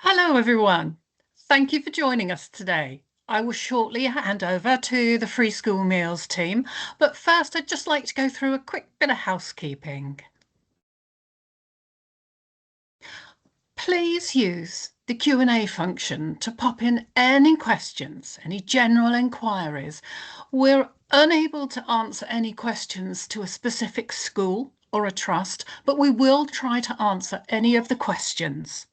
Hello, everyone. Thank you for joining us today. I will shortly hand over to the Free School Meals team, but first I'd just like to go through a quick bit of housekeeping. Please use the Q&A function to pop in any questions, any general inquiries. We're unable to answer any questions to a specific school or a trust, but we will try to answer any of the questions.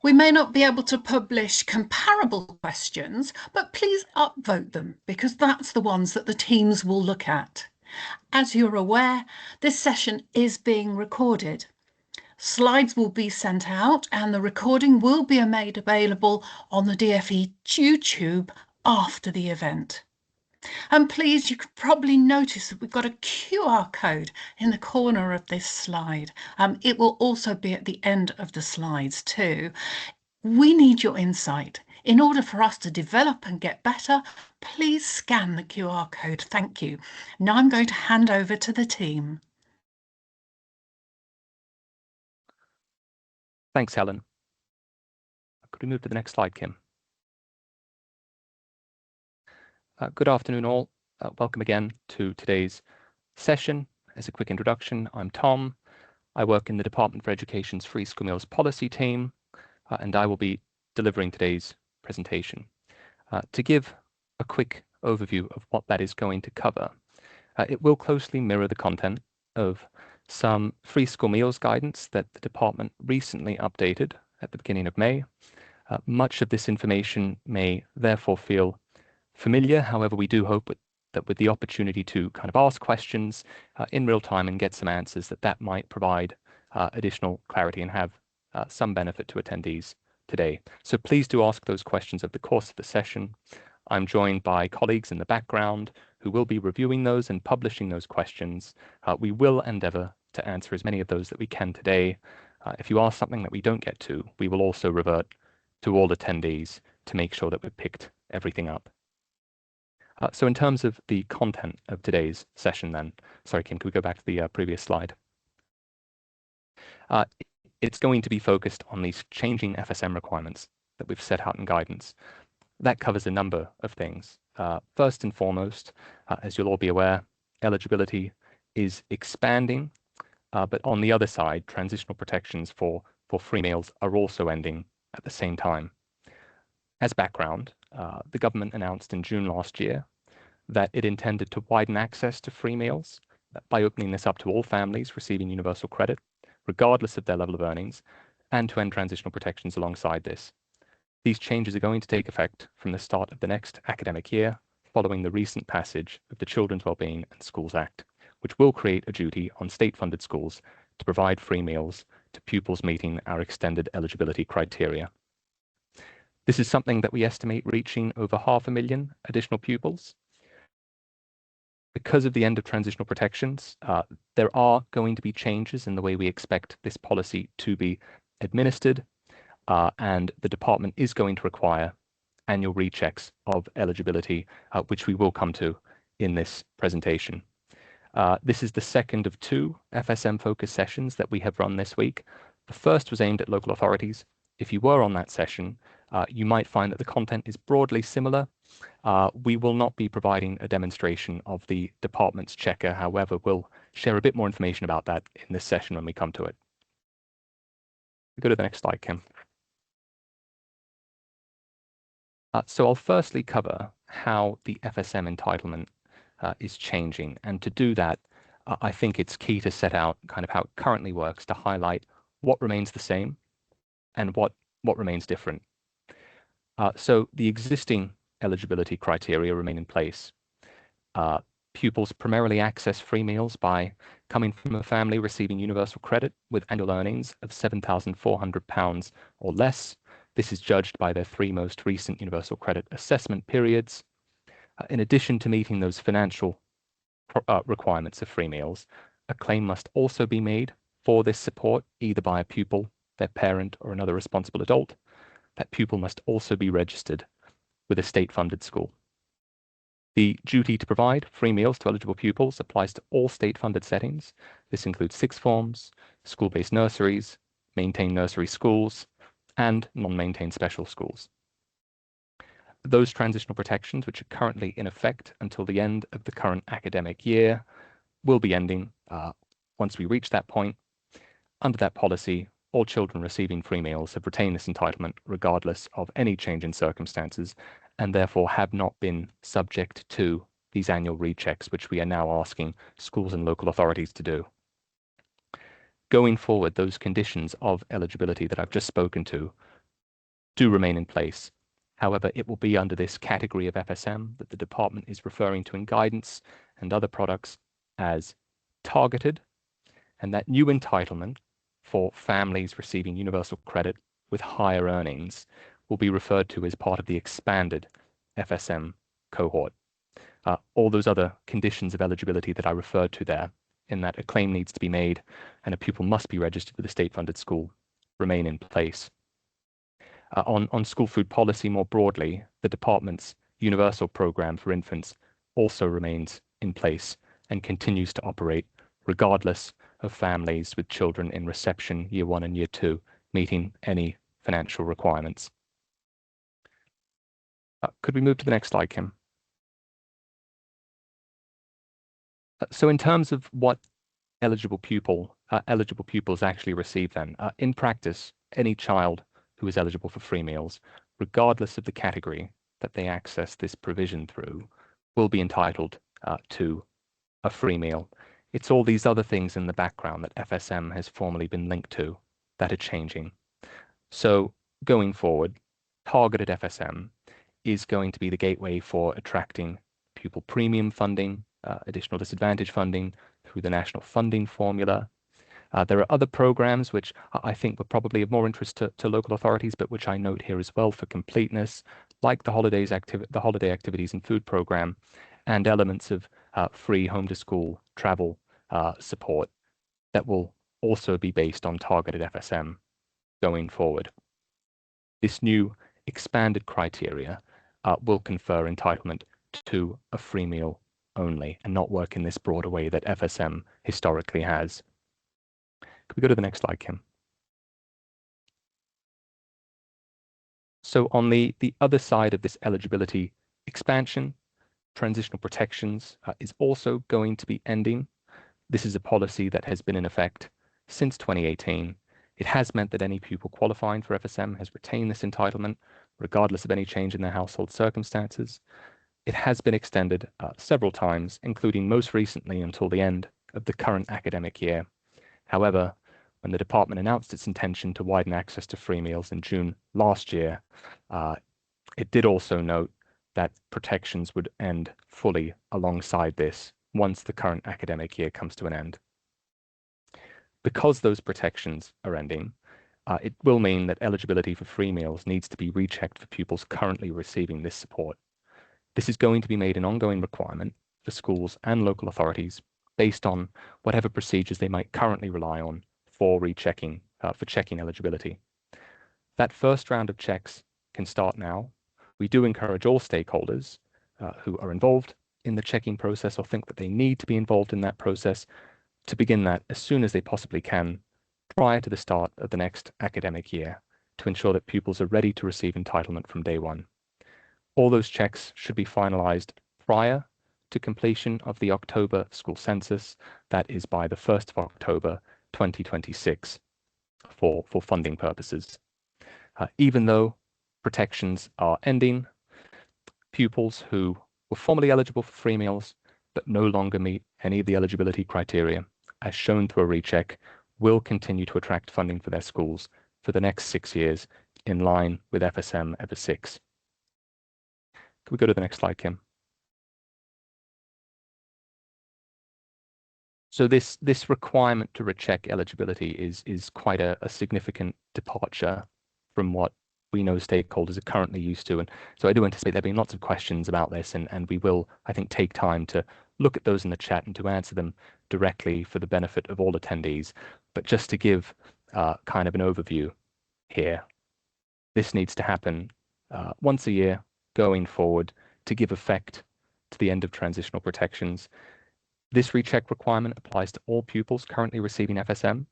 We may not be able to publish comparable questions, but please upvote them because that's the ones that the teams will look at. As you're aware, this session is being recorded. Slides will be sent out and the recording will be made available on the DFE YouTube after the event. And please, you could probably notice that we've got a QR code in the corner of this slide. It will also be at the end of the slides too. We need your insight. In order for us to develop and get better, please scan the QR code. Thank you. Now I'm going to hand over to the team. Thanks, Helen. Could we move to the next slide, Kim? Good afternoon, all. Welcome again to today's session. As a quick introduction, I'm Tom. I work in the Department for Education's Free School Meals Policy team, and I will be delivering today's presentation. To give a quick overview of what that is going to cover, it will closely mirror the content of some free school meals guidance that the department recently updated at the beginning of May. Much of this information may therefore feel familiar. However, we do hope that with the opportunity to kind of ask questions in real time and get some answers, that might provide additional clarity and have some benefit to attendees today. So please do ask those questions over the course of the session. I'm joined by colleagues in the background who will be reviewing those and publishing those questions. We will endeavor to answer as many of those that we can today. If you ask something that we don't get to, we will also revert to all attendees to make sure that we've picked everything up. So in terms of the content of today's session then, sorry, Kim, could we go back to the previous slide? It's going to be focused on these changing FSM requirements that we've set out in guidance. That covers a number of things. First and foremost, as you'll all be aware, eligibility is expanding, but on the other side, transitional protections for free meals are also ending at the same time. As background, the government announced in June last year that it intended to widen access to free meals by opening this up to all families receiving universal credit, regardless of their level of earnings, and to end transitional protections alongside this. These changes are going to take effect from the start of the next academic year, following the recent passage of the Children's Wellbeing and Schools Act, which will create a duty on state-funded schools to provide free meals to pupils meeting our extended eligibility criteria. This is something that we estimate reaching over 500,000 additional pupils. Because of the end of transitional protections, there are going to be changes in the way we expect this policy to be administered, and the department is going to require annual rechecks of eligibility, which we will come to in this presentation. This is the second of two FSM focus sessions that we have run this week. The first was aimed at local authorities. If you were on that session, you might find that the content is broadly similar. We will not be providing a demonstration of the department's checker. However, we'll share a bit more information about that in this session when we come to it. Go to the next slide, Kim. So I'll firstly cover how the FSM entitlement is changing. And to do that, I think it's key to set out kind of how it currently works to highlight what remains the same and what remains different. So the existing eligibility criteria remain in place. Pupils primarily access free meals by coming from a family receiving universal credit with annual earnings of £7,400 or less. This is judged by their three most recent universal credit assessment periods. In addition to meeting those financial requirements of free meals, a claim must also be made for this support, either by a pupil, their parent, or another responsible adult. That pupil must also be registered with a state-funded school. The duty to provide free meals to eligible pupils applies to all state-funded settings. This includes sixth forms, school-based nurseries, maintained nursery schools, and non-maintained special schools. Those transitional protections, which are currently in effect until the end of the current academic year, will be ending once we reach that point. Under that policy, all children receiving free meals have retained this entitlement regardless of any change in circumstances, and therefore have not been subject to these annual rechecks, which we are now asking schools and local authorities to do. Going forward, those conditions of eligibility that I've just spoken to do remain in place. However, it will be under this category of FSM that the department is referring to in guidance and other products as targeted, and that new entitlement for families receiving universal credit with higher earnings will be referred to as part of the expanded FSM cohort. All those other conditions of eligibility that I referred to there, in that a claim needs to be made and a pupil must be registered with a state-funded school, remain in place. On school food policy more broadly, the department's universal program for infants also remains in place and continues to operate regardless of families with children in reception year 1 and year 2 meeting any financial requirements. Could we move to the next slide, Kim? So in terms of what eligible pupils actually receive then, in practice, any child who is eligible for free meals, regardless of the category that they access this provision through, will be entitled to a free meal. It's all these other things in the background that FSM has formerly been linked to that are changing. So going forward, targeted FSM is going to be the gateway for attracting pupil premium funding, additional disadvantage funding through the national funding formula. There are other programs which I think were probably of more interest to local authorities, but which I note here as well for completeness, like the holiday activities and food program, and elements of free home to school travel support that will also be based on targeted FSM going forward. This new expanded criteria will confer entitlement to a free meal only and not work in this broader way that FSM historically has. Could we go to the next slide, Kim? So on the other side of this eligibility expansion, transitional protections is also going to be ending. This is a policy that has been in effect since 2018. It has meant that any pupil qualifying for FSM has retained this entitlement, regardless of any change in their household circumstances. It has been extended several times, including most recently until the end of the current academic year. However, when the department announced its intention to widen access to free meals in June last year, it did also note that protections would end fully alongside this once the current academic year comes to an end. Because those protections are ending, it will mean that eligibility for free meals needs to be rechecked for pupils currently receiving this support. This is going to be made an ongoing requirement for schools and local authorities based on whatever procedures they might currently rely on for rechecking, for checking eligibility. That first round of checks can start now. We do encourage all stakeholders who are involved in the checking process or think that they need to be involved in that process to begin that as soon as they possibly can prior to the start of the next academic year to ensure that pupils are ready to receive entitlement from day one. All those checks should be finalized prior to completion of the October school census. That is by the 1st of October 2026 for funding purposes. Even though protections are ending, pupils who were formerly eligible for free meals but no longer meet any of the eligibility criteria, as shown through a recheck, will continue to attract funding for their schools for the next 6 years in line with FSM Ever 6. Can we go to the next slide, Kim? So this requirement to recheck eligibility is quite a significant departure from what we know stakeholders are currently used to. And so I do anticipate there being lots of questions about this, and we will, I think, take time to look at those in the chat and to answer them directly for the benefit of all attendees. But just to give kind of an overview here, this needs to happen once a year going forward to give effect to the end of transitional protections. This recheck requirement applies to all pupils currently receiving FSM,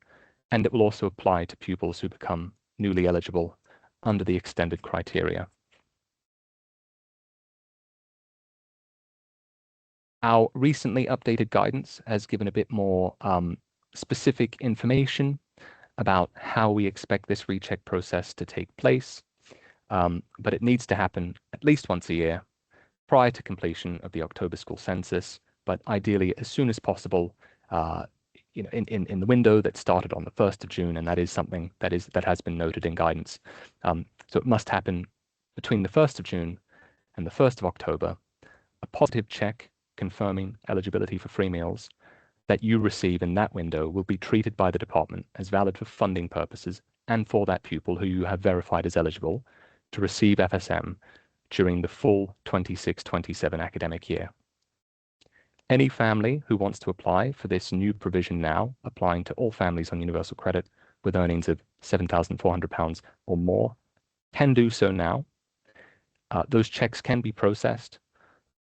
and it will also apply to pupils who become newly eligible under the extended criteria. Our recently updated guidance has given a bit more specific information about how we expect this recheck process to take place, but it needs to happen at least once a year prior to completion of the October school census, but ideally as soon as possible, in the window that started on the 1st of June, and that is something that has been noted in guidance. So it must happen between the 1st of June and the 1st of October. A positive check confirming eligibility for free meals that you receive in that window will be treated by the department as valid for funding purposes and for that pupil who you have verified as eligible to receive FSM during the full 26-27 academic year. Any family who wants to apply for this new provision now, applying to all families on universal credit with earnings of £7,400 or more, can do so now. Those checks can be processed.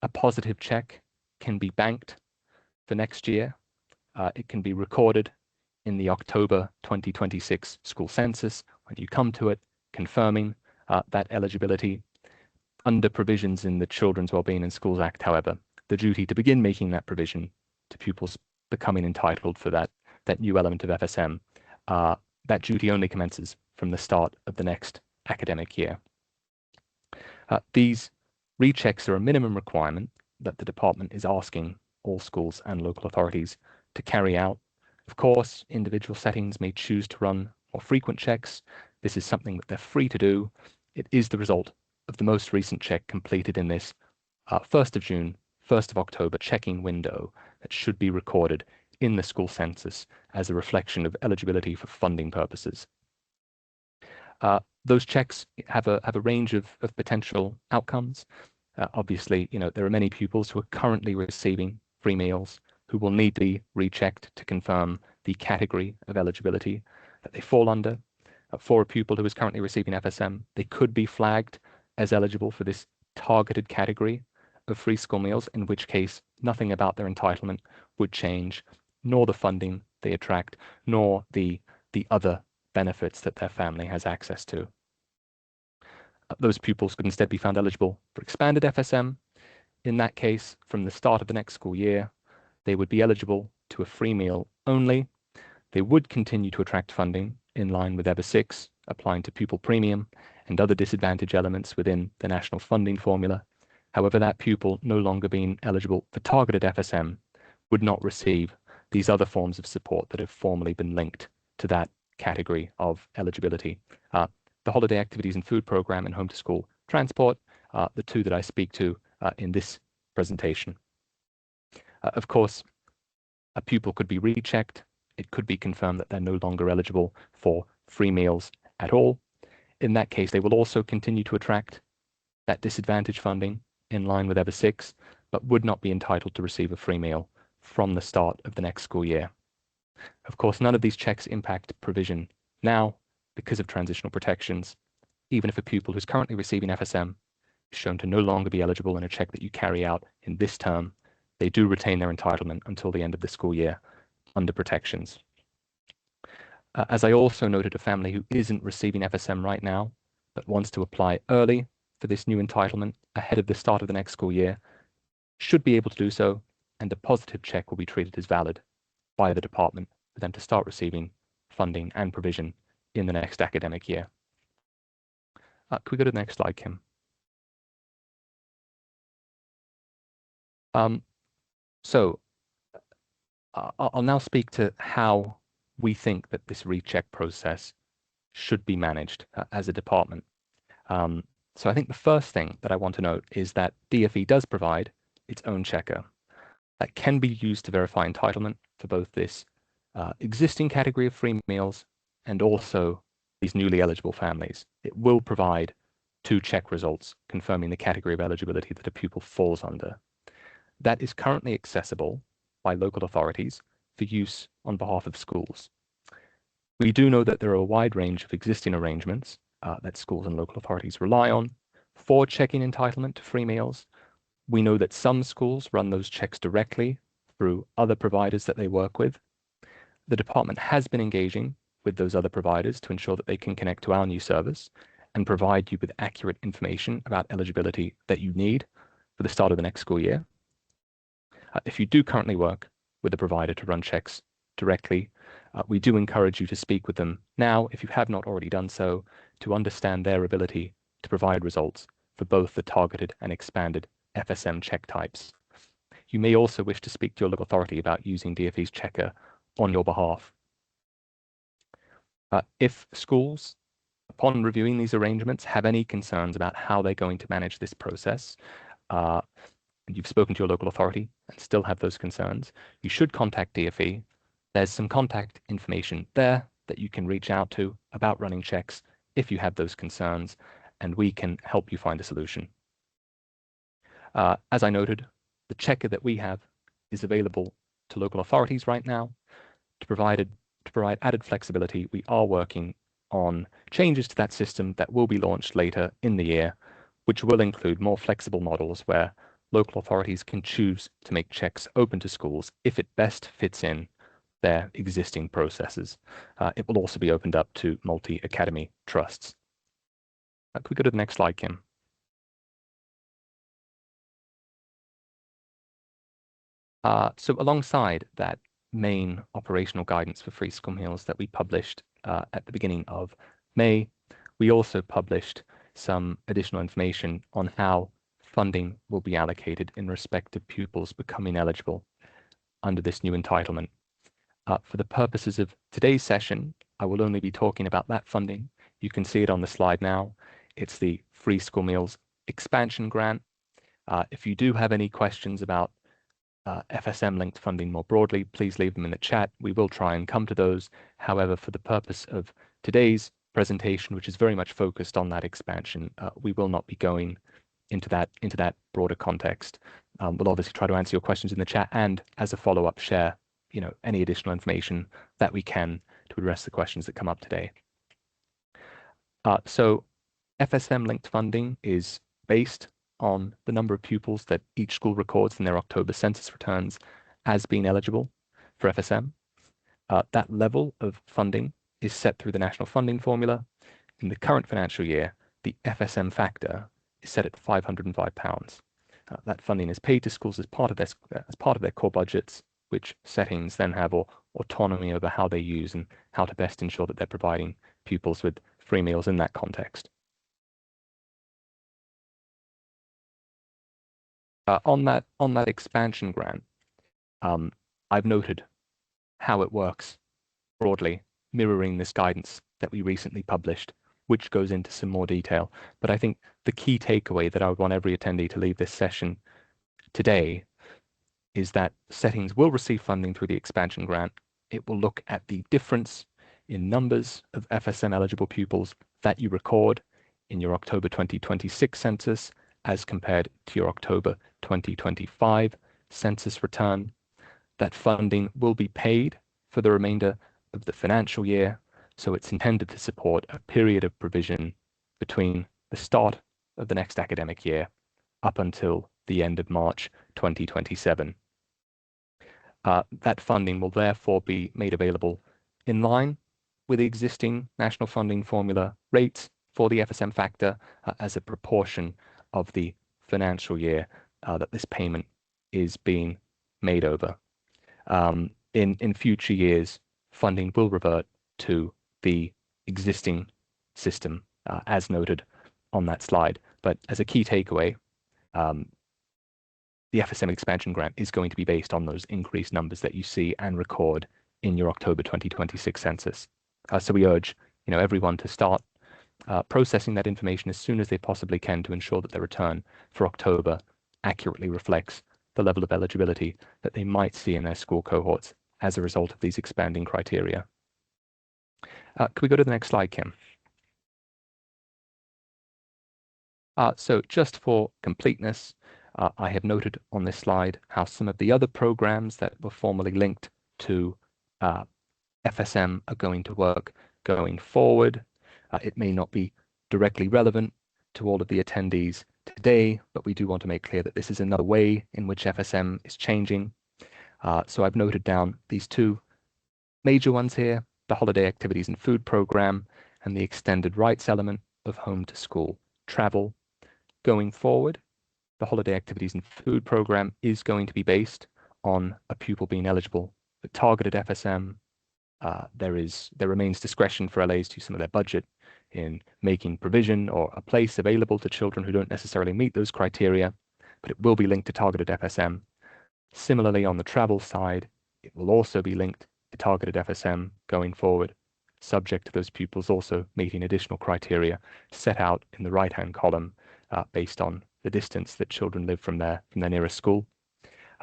A positive check can be banked for next year. It can be recorded in the October 2026 school census when you come to it, confirming that eligibility. Under provisions in the Children's Wellbeing in Schools Act, however, the duty to begin making that provision to pupils becoming entitled for that new element of FSM, that duty only commences from the start of the next academic year. These rechecks are a minimum requirement that the department is asking all schools and local authorities to carry out. Of course, individual settings may choose to run more frequent checks. This is something that they're free to do. It is the result of the most recent check completed in this 1st of June, 1st of October checking window that should be recorded in the school census as a reflection of eligibility for funding purposes. Those checks have a range of potential outcomes. Obviously, there are many pupils who are currently receiving free meals who will need to be rechecked to confirm the category of eligibility that they fall under. For a pupil who is currently receiving FSM, they could be flagged as eligible for this targeted category of free school meals, in which case nothing about their entitlement would change, nor the funding they attract, nor the other benefits that their family has access to. Those pupils could instead be found eligible for expanded FSM. In that case, from the start of the next school year, they would be eligible to a free meal only. They would continue to attract funding in line with EVA 6, applying to pupil premium and other disadvantage elements within the national funding formula. However, that pupil no longer being eligible for targeted FSM would not receive these other forms of support that have formerly been linked to that category of eligibility. The holiday activities and food program and home to school transport, the two that I speak to in this presentation. Of course, a pupil could be rechecked. It could be confirmed that they're no longer eligible for free meals at all. In that case, they will also continue to attract that disadvantage funding in line with EVA 6, but would not be entitled to receive a free meal from the start of the next school year. Of course, none of these checks impact provision now because of transitional protections. Even if a pupil who's currently receiving FSM is shown to no longer be eligible in a check that you carry out in this term, they do retain their entitlement until the end of the school year under protections. As I also noted, a family who isn't receiving FSM right now, but wants to apply early for this new entitlement ahead of the start of the next school year, should be able to do so, and a positive check will be treated as valid by the department for them to start receiving funding and provision in the next academic year. Could we go to the next slide, Kim? So I'll now speak to how we think that this recheck process should be managed as a department. So I think the first thing that I want to note is that DFE does provide its own checker that can be used to verify entitlement for both this existing category of free meals and also these newly eligible families. It will provide 2 check results confirming the category of eligibility that a pupil falls under. That is currently accessible by local authorities for use on behalf of schools. We do know that there are a wide range of existing arrangements that schools and local authorities rely on for checking entitlement to free meals. We know that some schools run those checks directly through other providers that they work with. The department has been engaging with those other providers to ensure that they can connect to our new service and provide you with accurate information about eligibility that you need for the start of the next school year. If you do currently work with a provider to run checks directly, we do encourage you to speak with them now, if you have not already done so, to understand their ability to provide results for both the targeted and expanded FSM check types. You may also wish to speak to your local authority about using DfE's checker on your behalf. If schools, upon reviewing these arrangements, have any concerns about how they're going to manage this process, and you've spoken to your local authority and still have those concerns, you should contact DfE. There's some contact information there that you can reach out to about running checks if you have those concerns, and we can help you find a solution. As I noted, the checker that we have is available to local authorities right now. To provide added flexibility, we are working on changes to that system that will be launched later in the year, which will include more flexible models where local authorities can choose to make checks open to schools if it best fits in their existing processes. It will also be opened up to multi-academy trusts. Could we go to the next slide, Kim? So alongside that main operational guidance for free school meals that we published at the beginning of May, we also published some additional information on how funding will be allocated in respect to pupils becoming eligible under this new entitlement. For the purposes of today's session, I will only be talking about that funding. You can see it on the slide now. It's the Free School Meals Expansion Grant. If you do have any questions about FSM linked funding more broadly, please leave them in the chat. We will try and come to those. However, for the purpose of today's presentation, which is very much focused on that expansion, we will not be going into that broader context. We'll obviously try to answer your questions in the chat and as a follow-up share any additional information that we can to address the questions that come up today. So FSM linked funding is based on the number of pupils that each school records in their October census returns as being eligible for FSM. That level of funding is set through the national funding formula. In the current financial year, the FSM factor is set at £505. That funding is paid to schools as part of their core budgets, which settings then have autonomy over how they use and how to best ensure that they're providing pupils with free meals in that context. On that expansion grant, I've noted how it works broadly, mirroring this guidance that we recently published, which goes into some more detail. But I think the key takeaway that I would want every attendee to leave this session today is that settings will receive funding through the expansion grant. It will look at the difference in numbers of FSM eligible pupils that you record in your October 2026 census as compared to your October 2025 census return. That funding will be paid for the remainder of the financial year, so it's intended to support a period of provision between the start of the next academic year up until the end of March 2027. That funding will therefore be made available in line with existing national funding formula rates for the FSM factor as a proportion of the financial year that this payment is being made over. In future years, funding will revert to the existing system as noted on that slide. But as a key takeaway, the FSM expansion grant is going to be based on those increased numbers that you see and record in your October 2026 census. So we urge everyone to start processing that information as soon as they possibly can to ensure that their return for October accurately reflects the level of eligibility that they might see in their school cohorts as a result of these expanding criteria. Could we go to the next slide, Kim? So just for completeness, I have noted on this slide how some of the other programs that were formerly linked to FSM are going to work going forward. It may not be directly relevant to all of the attendees today, but we do want to make clear that this is another way in which FSM is changing. So I've noted down these two major ones here, the Holiday Activities and Food Program and the Extended Rights Element of home to school travel. Going forward, the holiday activities and food program is going to be based on a pupil being eligible for targeted FSM. There remains discretion for LAs to use some of their budget in making provision or a place available to children who don't necessarily meet those criteria, but it will be linked to targeted FSM. Similarly, on the travel side, it will also be linked to targeted FSM going forward, subject to those pupils also meeting additional criteria set out in the right-hand column based on the distance that children live from their nearest school.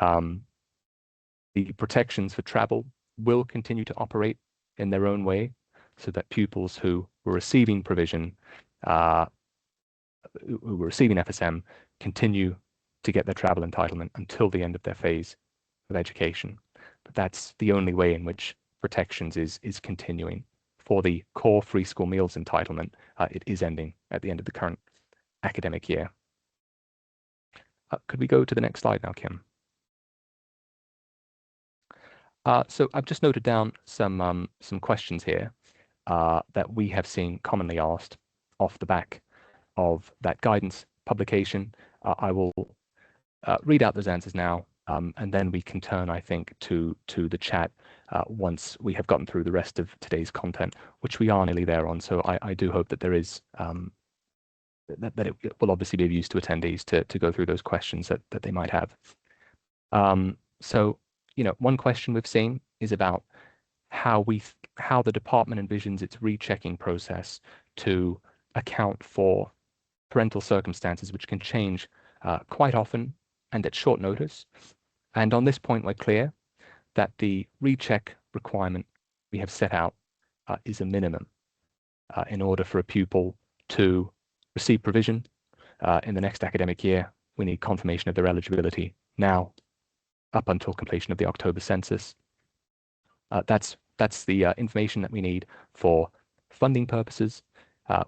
The protections for travel will continue to operate in their own way so that pupils who were receiving provision, who were receiving FSM, continue to get their travel entitlement until the end of their phase of education. But that's the only way in which protections is continuing. For the core free school meals entitlement, it is ending at the end of the current academic year. Could we go to the next slide now, Kim? So I've just noted down some questions here that we have seen commonly asked off the back of that guidance publication. I will read out those answers now, and then we can turn, I think, to the chat once we have gotten through the rest of today's content, which we are nearly there on. So I do hope that there is that it will obviously be of use to attendees to go through those questions that they might have. So, one question we've seen is about how the department envisions its rechecking process to account for parental circumstances which can change quite often and at short notice. And on this point, we're clear that the recheck requirement we have set out is a minimum in order for a pupil to receive provision in the next academic year. We need confirmation of their eligibility now up until completion of the October census. That's the information that we need for funding purposes.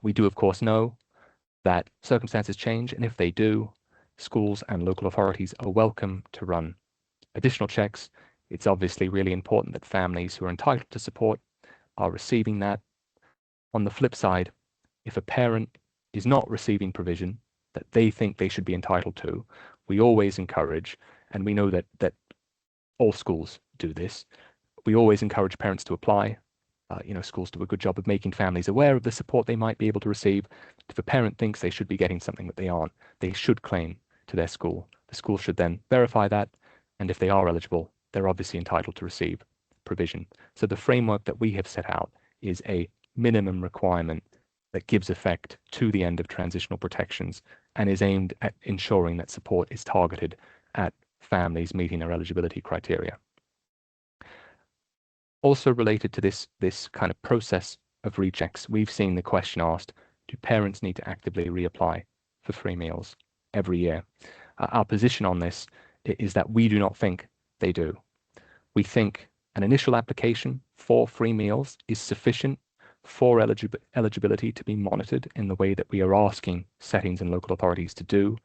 We do, of course, know that circumstances change, and if they do, schools and local authorities are welcome to run additional checks. It's obviously really important that families who are entitled to support are receiving that. On the flip side, if a parent is not receiving provision that they think they should be entitled to, we always encourage, and we know that all schools do this, we always encourage parents to apply. Schools do a good job of making families aware of the support they might be able to receive. If a parent thinks they should be getting something that they aren't, they should claim to their school. The school should then verify that, and if they are eligible, they're obviously entitled to receive provision. So the framework that we have set out is a minimum requirement that gives effect to the end of transitional protections and is aimed at ensuring that support is targeted at families meeting their eligibility criteria. Also related to this kind of process of rechecks, we've seen the question asked, do parents need to actively reapply for free meals every year? Our position on this is that we do not think they do. We think an initial application for free meals is sufficient for eligibility to be monitored in the way that we are asking settings and local authorities to do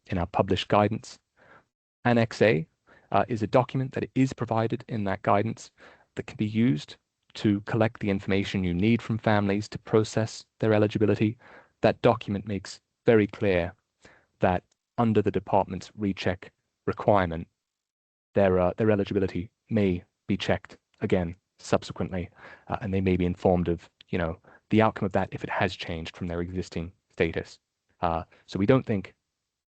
in our published guidance. Annex A is a document that is provided in that guidance that can be used to collect the information you need from families to process their eligibility. That document makes very clear that under the department's recheck requirement, their eligibility may be checked again subsequently, and they may be informed of the outcome of that if it has changed from their existing status. So we don't think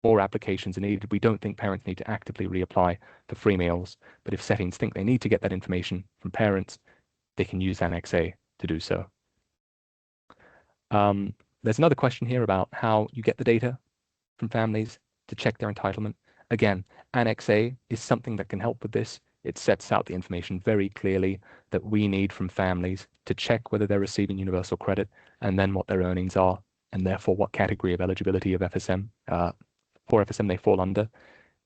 more applications are needed. We don't think parents need to actively reapply for free meals, but if settings think they need to get that information from parents, they can use Annex A to do so. There's another question here about how you get the data from families to check their entitlement. Again, Annex A is something that can help with this. It sets out the information very clearly that we need from families to check whether they're receiving universal credit and then what their earnings are, and therefore what category of eligibility of FSM, for FSM they fall under,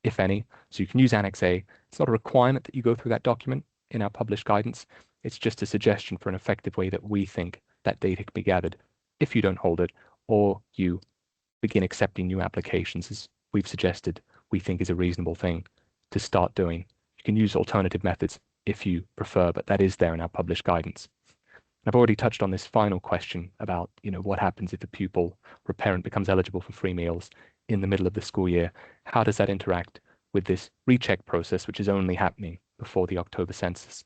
if any. So you can use Annex A. It's not a requirement that you go through that document in our published guidance. It's just a suggestion for an effective way that we think that data can be gathered if you don't hold it or you begin accepting new applications, as we've suggested, we think is a reasonable thing to start doing. You can use alternative methods if you prefer, but that is there in our published guidance. I've already touched on this final question about, what happens if a pupil or a parent becomes eligible for free meals in the middle of the school year? How does that interact with this recheck process, which is only happening before the October census?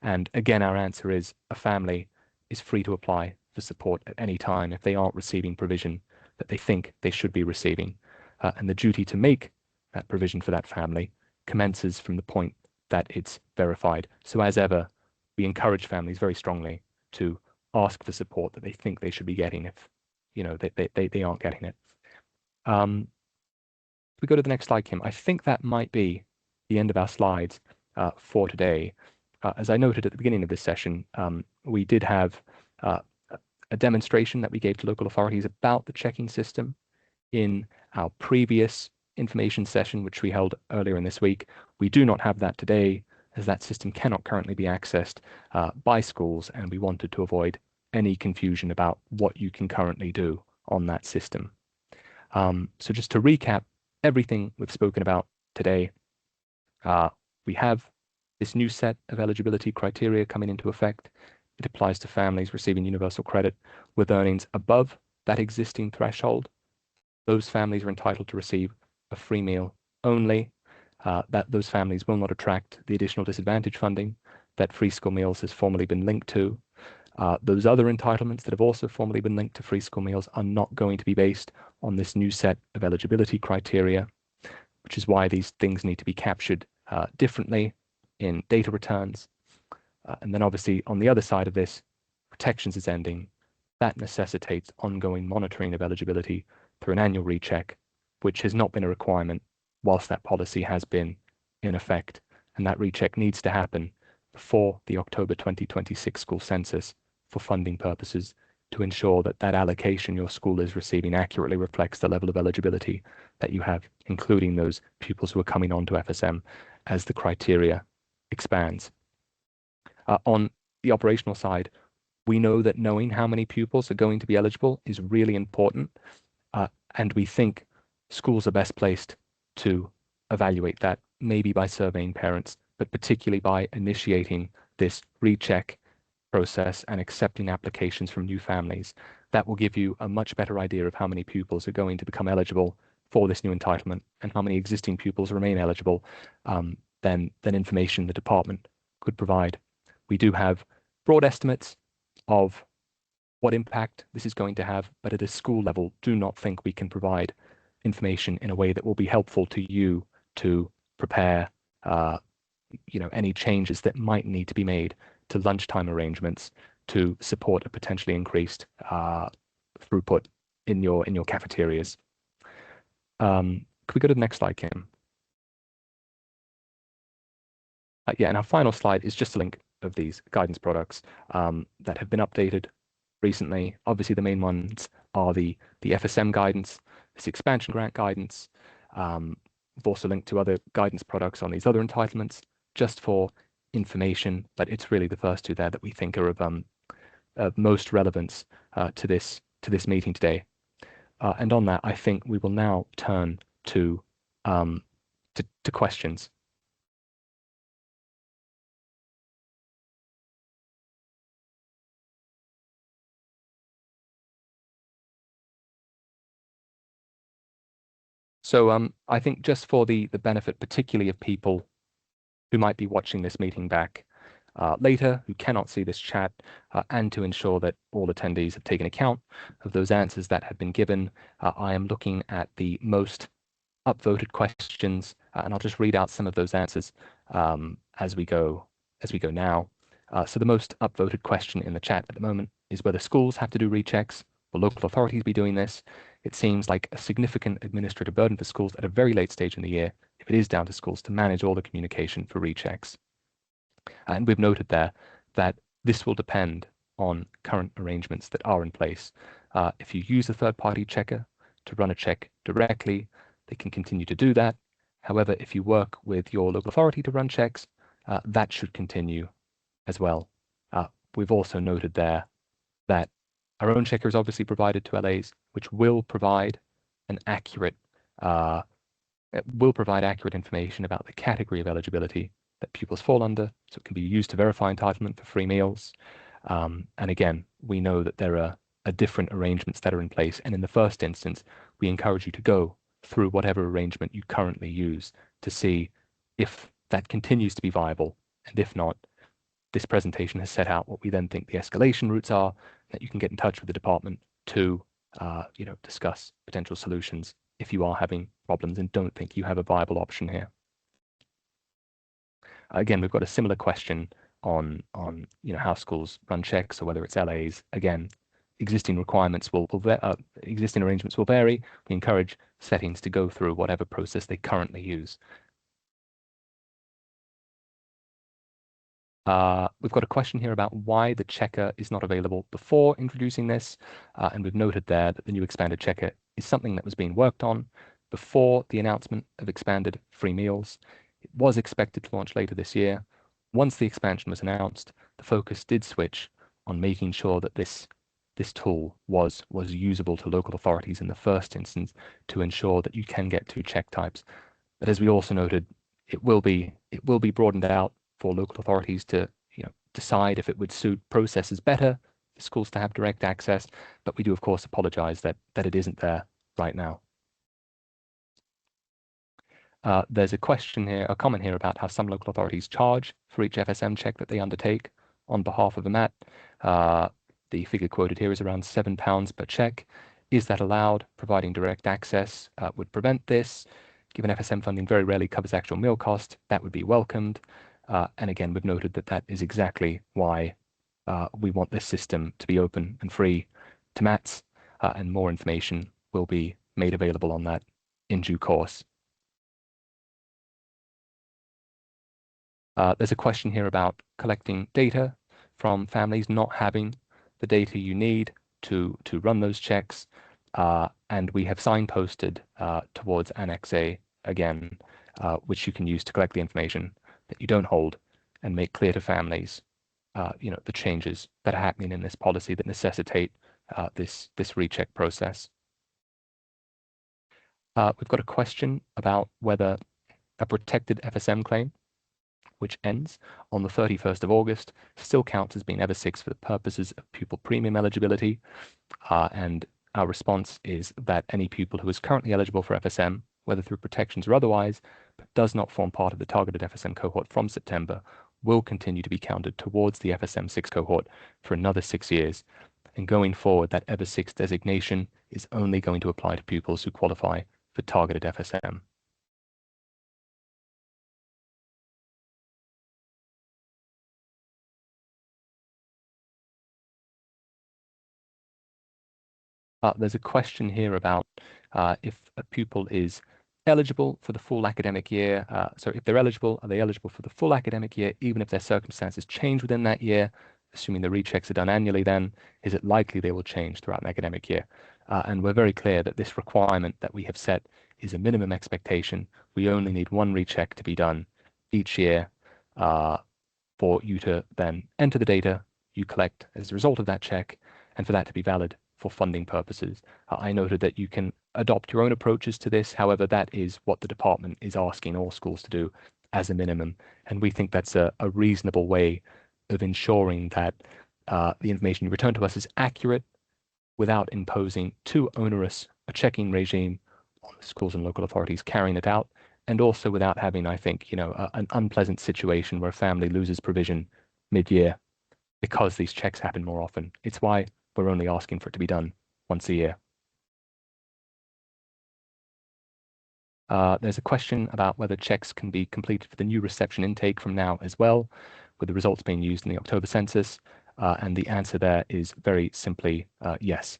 And again, our answer is a family is free to apply for support at any time if they aren't receiving provision that they think they should be receiving. And the duty to make that provision for that family commences from the point that it's verified. So as ever, we encourage families very strongly to ask for support that they think they should be getting if, they aren't getting it. We go to the next slide, Kim. I think that might be the end of our slides for today. As I noted at the beginning of this session, we did have a demonstration that we gave to local authorities about the checking system in our previous information session, which we held earlier in this week. We do not have that today, as that system cannot currently be accessed by schools, and we wanted to avoid any confusion about what you can currently do on that system. So just to recap everything we've spoken about today, we have this new set of eligibility criteria coming into effect. It applies to families receiving universal credit with earnings above that existing threshold. Those families are entitled to receive a free meal only. That those families will not attract the additional disadvantage funding that free school meals has formerly been linked to. Those other entitlements that have also formerly been linked to free school meals are not going to be based on this new set of eligibility criteria, which is why these things need to be captured differently in data returns. And then obviously on the other side of this, protections is ending. That necessitates ongoing monitoring of eligibility through an annual recheck, which has not been a requirement whilst that policy has been in effect. And that recheck needs to happen before the October 2026 school census for funding purposes to ensure that that allocation your school is receiving accurately reflects the level of eligibility that you have, including those pupils who are coming on to FSM as the criteria expands. On the operational side, we know that knowing how many pupils are going to be eligible is really important, and we think schools are best placed to evaluate that, maybe by surveying parents, but particularly by initiating this recheck process and accepting applications from new families. That will give you a much better idea of how many pupils are going to become eligible for this new entitlement and how many existing pupils remain eligible than information the department could provide. We do have broad estimates of what impact this is going to have, but at a school level, do not think we can provide information in a way that will be helpful to you to prepare any changes that might need to be made to lunchtime arrangements to support a potentially increased throughput in your cafeterias. Could we go to the next slide, Kim? And our final slide is just a link of these guidance products that have been updated recently. Obviously, the main ones are the FSM guidance, this expansion grant guidance. We've also linked to other guidance products on these other entitlements just for information, but it's really the first two there that we think are of most relevance to this meeting today. And on that, I think we will now turn to questions. So I think just for the benefit, particularly of people who might be watching this meeting back later, who cannot see this chat, and to ensure that all attendees have taken account of those answers that have been given, I am looking at the most upvoted questions, and I'll just read out some of those answers as we go now. So the most upvoted question in the chat at the moment is whether schools have to do rechecks. Will local authorities be doing this? It seems like a significant administrative burden for schools at a very late stage in the year if it is down to schools to manage all the communication for rechecks. And we've noted there that this will depend on current arrangements that are in place. If you use a third-party checker to run a check directly, they can continue to do that. However, if you work with your local authority to run checks, that should continue as well. We've also noted there that our own checker is obviously provided to LAs, which will provide an accurate information about the category of eligibility that pupils fall under, so it can be used to verify entitlement for free meals. And again, we know that there are different arrangements that are in place. And in the first instance, we encourage you to go through whatever arrangement you currently use to see if that continues to be viable. And if not, this presentation has set out what we then think the escalation routes are, that you can get in touch with the department to discuss potential solutions if you are having problems and don't think you have a viable option here. Again, we've got a similar question on how schools run checks or whether it's LAs. Again, existing requirements existing arrangements will vary. We encourage settings to go through whatever process they currently use. We've got a question here about why the checker is not available before introducing this. And we've noted there that the new expanded checker is something that was being worked on before the announcement of expanded free meals. It was expected to launch later this year. Once the expansion was announced, the focus did switch on making sure that this tool was usable to local authorities in the first instance to ensure that you can get two check types. But as we also noted, it will be broadened out for local authorities to decide if it would suit processes better for schools to have direct access. But we do, of course, apologize that it isn't there right now. There's a comment here about how some local authorities charge for each FSM check that they undertake on behalf of a MAT. The figure quoted here is around £7 per check. Is that allowed? Providing direct access would prevent this. Given FSM funding very rarely covers actual meal cost, that would be welcomed. And again, we've noted that that is exactly why we want this system to be open and free to MATs, and more information will be made available on that in due course. There's a question here about collecting data from families not having the data you need to run those checks. And we have signposted towards Annex A again, which you can use to collect the information that you don't hold and make clear to families, the changes that are happening in this policy that necessitate this recheck process. We've got a question about whether a protected FSM claim, which ends on the 31st of August, still counts as being ever 6 for the purposes of pupil premium eligibility. And our response is that any pupil who is currently eligible for FSM, whether through protections or otherwise, but does not form part of the targeted FSM cohort from September, will continue to be counted towards the FSM 6 cohort for another 6 years. And going forward, that ever 6 designation is only going to apply to pupils who qualify for targeted FSM. There's a question here about if a pupil is eligible for the full academic year. So if they're eligible, are they eligible for the full academic year, even if their circumstances change within that year? Assuming the rechecks are done annually, then is it likely they will change throughout an academic year? And we're very clear that this requirement that we have set is a minimum expectation. We only need one recheck to be done each year for you to then enter the data you collect as a result of that check, and for that to be valid for funding purposes. I noted that you can adopt your own approaches to this. However, that is what the department is asking all schools to do as a minimum. And we think that's a reasonable way of ensuring that the information you return to us is accurate without imposing too onerous a checking regime on the schools and local authorities carrying it out, and also without having, I think, an unpleasant situation where a family loses provision mid-year because these checks happen more often. It's why we're only asking for it to be done once a year. There's a question about whether checks can be completed for the new reception intake from now as well, with the results being used in the October census. And the answer there is very simply yes.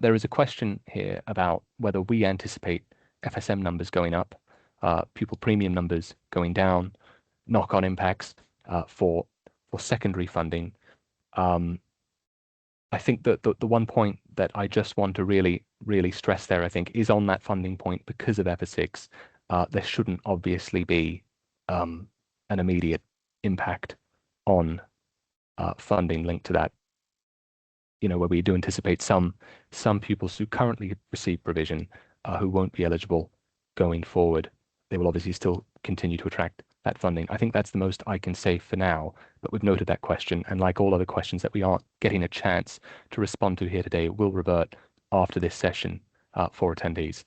There is a question here about whether we anticipate FSM numbers going up, pupil premium numbers going down, knock-on impacts for secondary funding. I think that the one point that I just want to really stress there, I think, is on that funding point because of FS6. There shouldn't obviously be an immediate impact on funding linked to that. where we do anticipate some pupils who currently receive provision who won't be eligible going forward. They will obviously still continue to attract that funding. I think that's the most I can say for now, but we've noted that question, and like all other questions that we aren't getting a chance to respond to here today, we'll revert after this session for attendees.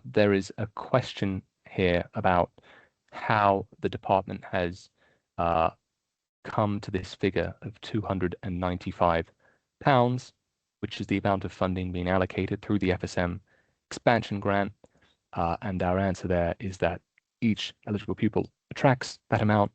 There is a question here about how the department has come to this figure of £295, which is the amount of funding being allocated through the FSM expansion grant. And our answer there is that each eligible pupil attracts that amount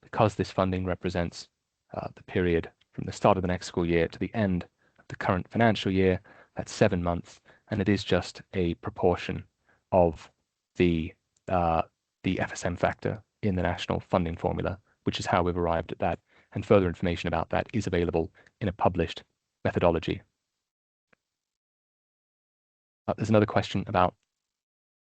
because this funding represents the period from the start of the next school year to the end of the current financial year. That's 7 months, and it is just a proportion of the FSM factor in the national funding formula, which is how we've arrived at that. And further information about that is available in a published methodology. There's another question about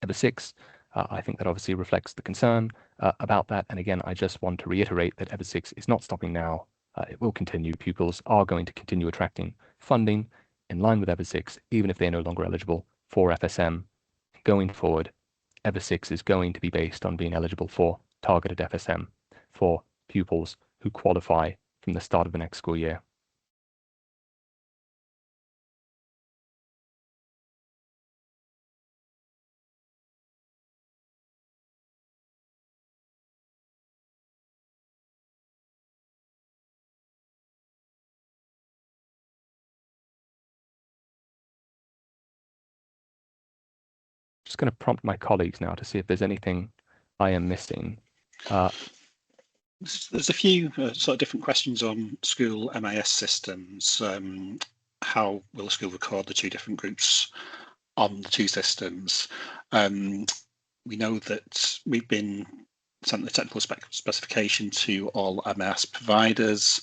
EVA 6. I think that obviously reflects the concern about that. And again, I just want to reiterate that EVA 6 is not stopping now. It will continue. Pupils are going to continue attracting funding in line with EVA 6, even if they're no longer eligible for FSM. Going forward, EVA 6 is going to be based on being eligible for targeted FSM for pupils who qualify from the start of the next school year. Just going to prompt my colleagues now to see if there's anything I am missing. There's a few sort of different questions on school MIS systems. How will the school record the two different groups on the two systems? We know that we've been sent the technical specification to all MIS providers,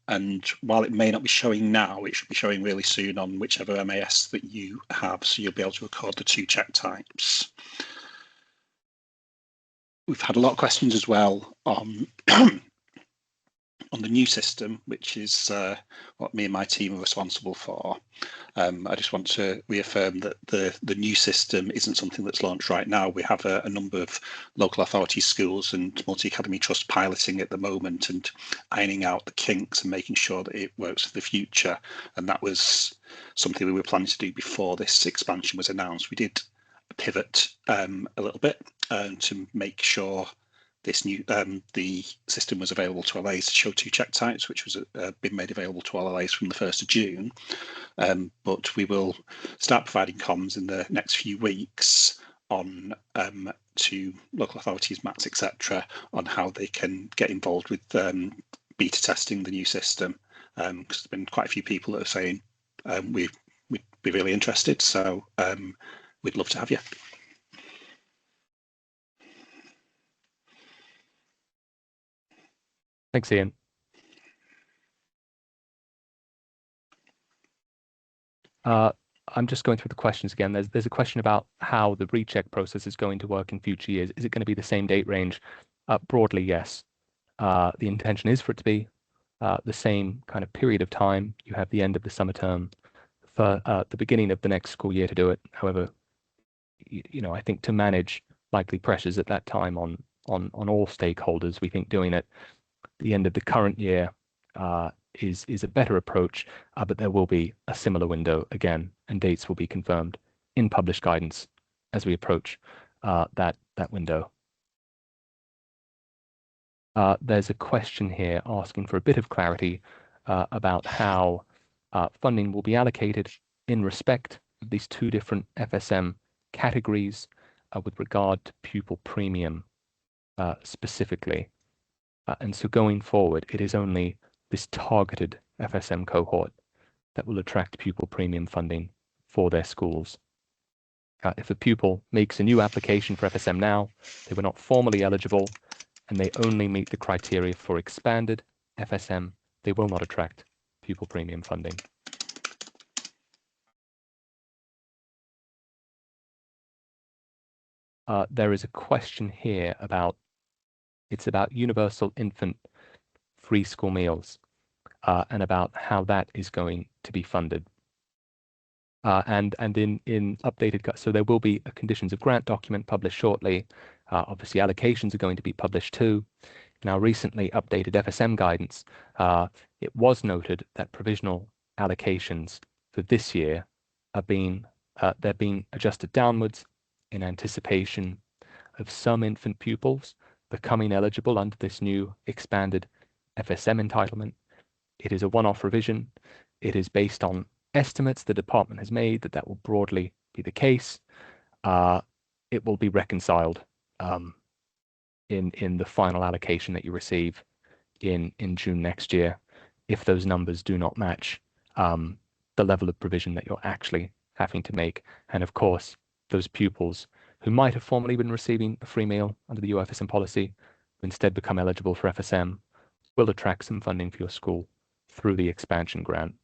and while it may not be showing now, it should be showing really soon on whichever MIS that you have, so you'll be able to record the two check types. We've had a lot of questions as well on on the new system, which is what me and my team are responsible for. I just want to reaffirm that the new system isn't something that's launched right now. We have a number of local authority schools and multi-academy trusts piloting at the moment and ironing out the kinks and making sure that it works for the future. And that was something we were planning to do before this expansion was announced. We did pivot a little bit to make sure this new the system was available to LAs to show two check types, which was been made available to all LAs from the 1st of June. But we will start providing comms in the next few weeks on to local authorities, MATs, etc., on how they can get involved with beta testing the new system. Because there's been quite a few people that are saying we'd be really interested, so we'd love to have you. Thanks, Ian. I'm just going through the questions again. There's a question about how the recheck process is going to work in future years. Is it going to be the same date range? Broadly, yes. The intention is for it to be the same kind of period of time. You have the end of the summer term for the beginning of the next school year to do it. However, I think to manage likely pressures at that time on all stakeholders, we think doing it the end of the current year is a better approach, but there will be a similar window again, and dates will be confirmed in published guidance as we approach that window. There's a question here asking for a bit of clarity about how funding will be allocated in respect of these two different FSM categories with regard to pupil premium specifically. And so going forward, it is only this targeted FSM cohort that will attract pupil premium funding for their schools. If a pupil makes a new application for FSM now, they were not formally eligible, and they only meet the criteria for expanded FSM, they will not attract pupil premium funding. There is a question here about, it's about universal infant free school meals and about how that is going to be funded. And in updated, so there will be a conditions of grant document published shortly. Obviously, allocations are going to be published too. Now, recently updated FSM guidance, it was noted that provisional allocations for this year are they're being adjusted downwards in anticipation of some infant pupils becoming eligible under this new expanded FSM entitlement. It is a one-off revision. It is based on estimates the department has made that will broadly be the case. It will be reconciled in the final allocation that you receive in June next year if those numbers do not match the level of provision that you're actually having to make. And of course, those pupils who might have formerly been receiving a free meal under the UFSM policy who instead become eligible for FSM will attract some funding for your school through the expansion grant.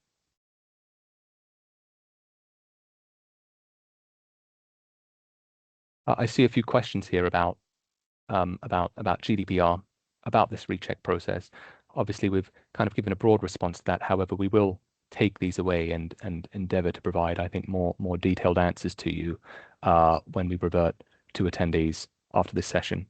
I see a few questions here about GDPR, about this recheck process. Obviously, we've kind of given a broad response to that. However, we will take these away and endeavour to provide, I think, more detailed answers to you when we revert to attendees after this session.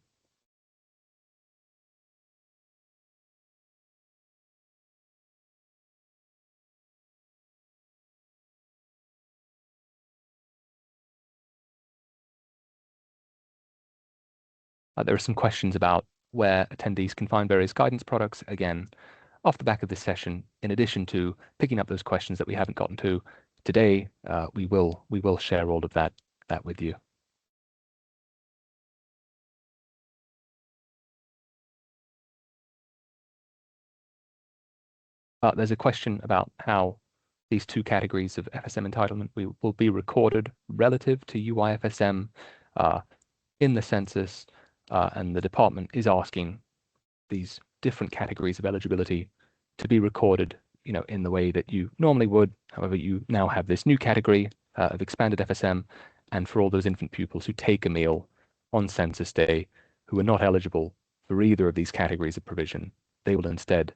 There are some questions about where attendees can find various guidance products. Again, off the back of this session, in addition to picking up those questions that we haven't gotten to today, we will share all of that with you. There's a question about how these two categories of FSM entitlement will be recorded relative to UIFSM in the census, and the department is asking these different categories of eligibility to be recorded, in the way that you normally would. However, you now have this new category of expanded FSM, and for all those infant pupils who take a meal on census day who are not eligible for either of these categories of provision, they will instead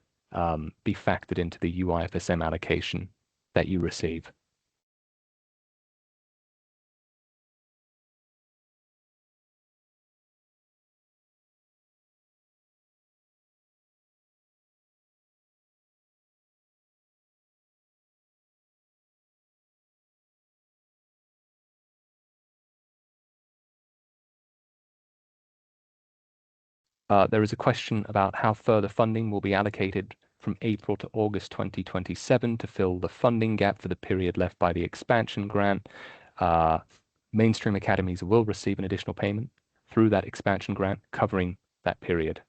be factored into the UIFSM allocation that you receive. There is a question about how further funding will be allocated from April to August 2027 to fill the funding gap for the period left by the expansion grant. Mainstream academies will receive an additional payment through that expansion grant covering that period.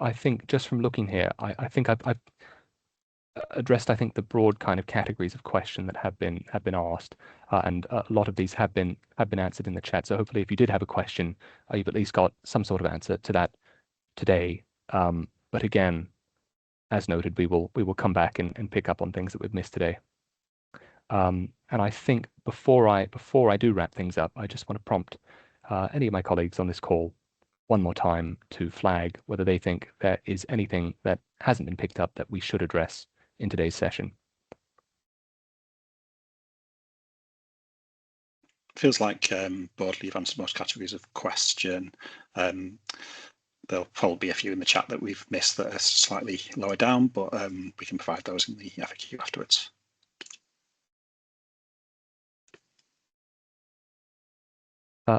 I think just from looking here, I think I've addressed, I think, the broad kind of categories of question that have been asked, and a lot of these have been answered in the chat. So hopefully, if you did have a question, you've at least got some sort of answer to that today. But again, as noted, we will come back and pick up on things that we've missed today. And I think before I do wrap things up, I just want to prompt any of my colleagues on this call one more time to flag whether they think there is anything that hasn't been picked up that we should address in today's session. Feels like broadly you've answered most categories of question. There'll probably be a few in the chat that we've missed that are slightly lower down, but we can provide those in the FAQ afterwards.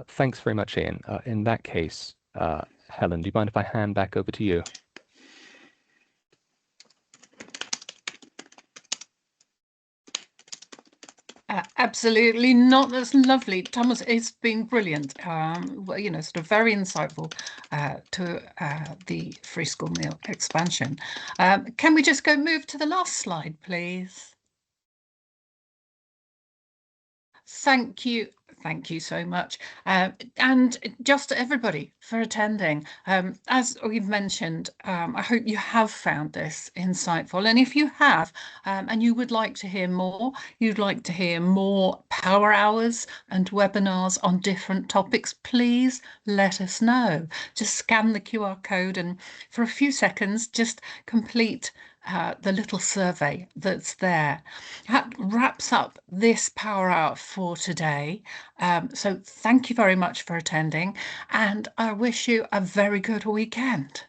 Thanks very much, Ian. In that case, Helen, do you mind if I hand back over to you? Absolutely not. That's lovely, Thomas. It's been brilliant. Well, you know, sort of very insightful to the free school meal expansion. Can we just move to the last slide, please? Thank you. Thank you so much. And just to everybody for attending. As we've mentioned, I hope you have found this insightful. And if you have, and you would like to hear more, you'd like to hear more power hours and webinars on different topics, please let us know. Just scan the QR code and for a few seconds, just complete the little survey that's there. That wraps up this power hour for today. So thank you very much for attending, and I wish you a very good weekend.